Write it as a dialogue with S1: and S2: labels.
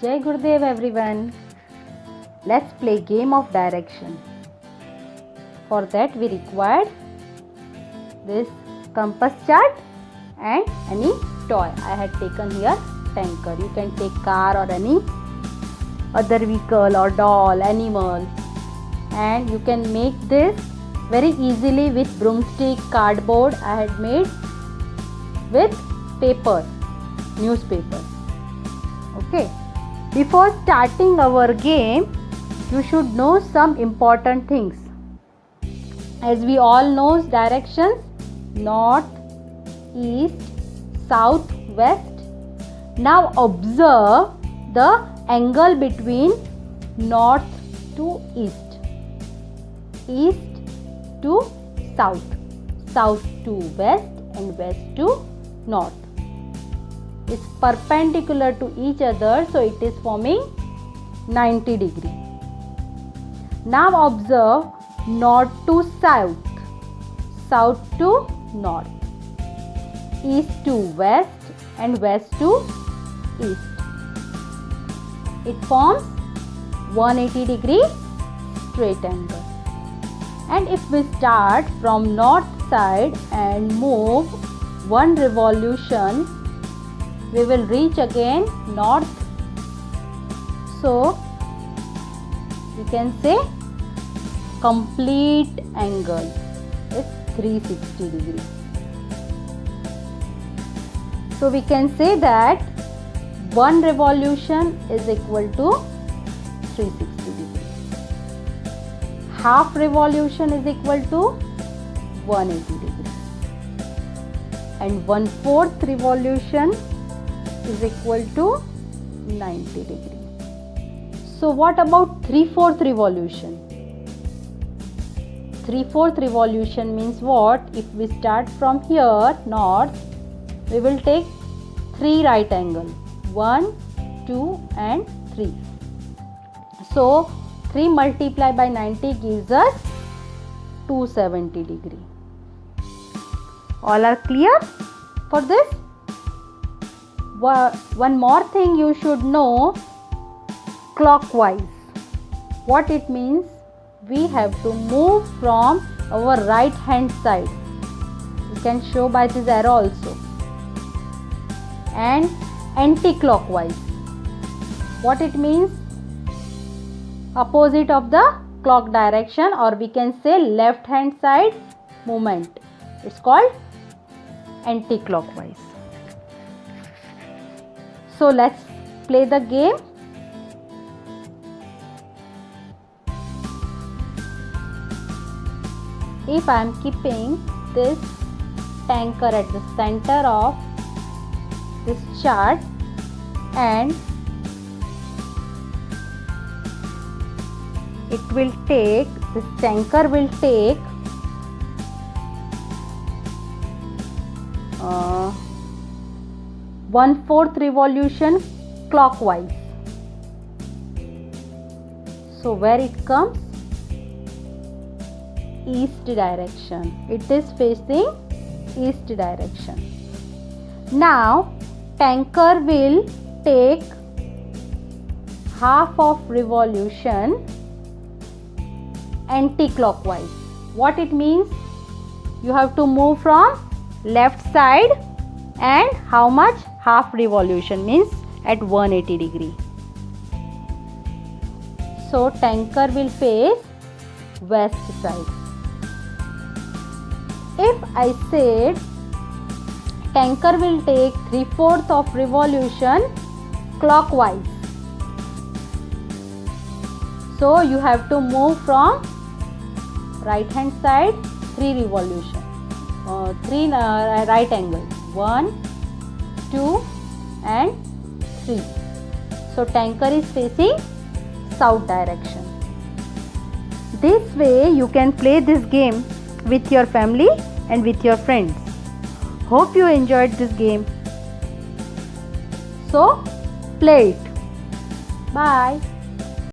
S1: Jai Gurudev everyone. Let's play game of direction. For that we required this compass chart and any toy. I had taken here tanker. You can take car or any other vehicle or doll, animal, and you can make this very easily with broomstick, cardboard. I had made with paper, newspaper. Okay. Before starting our game, you should know some important things. As we all know directions: north, east, south, west. Now observe the angle between north to east, east to south, south to west, and west to north. It's perpendicular to each other, so it is forming 90 degree. Now observe north to south, south to north, east to west, and west to east. It forms 180 degree straight angle. And if we start from north side and move one revolution, we will reach again north. So we can say complete angle is 360 degree. So we can say that one revolution is equal to 360 degree. Half revolution is equal to 180 degree. And 1/4 revolution is equal to 90 degree. So what about 3/4 revolution? 3/4 revolution means what? If we start from here, north, we will take 3 right angle, 1, 2 and 3. So 3 multiplied by 90 gives us 270 degree. All are clear for this? One more thing you should know: clockwise. What it means? We have to move from our right hand side. You can show by this arrow also. And anti-clockwise. What it means? Opposite of the clock direction, or we can say left hand side movement. It's called anti-clockwise. So let's play the game. If I am keeping this tanker at the center of this chart, and this tanker will take 1/4 revolution clockwise. So where it comes? East direction. It is facing east direction. Now tanker will take half of revolution anti-clockwise. What it means? You have to move from left side, and how much? Half revolution means at 180 degree. So tanker will face west side. If I said tanker will take 3/4 of revolution clockwise, so you have to move from right hand side 3 revolution, 3 right angle, 1, 2 and 3. So tanker is facing south direction. This way you can play this game with your family and with your friends. Hope you enjoyed this game. So play it. Bye.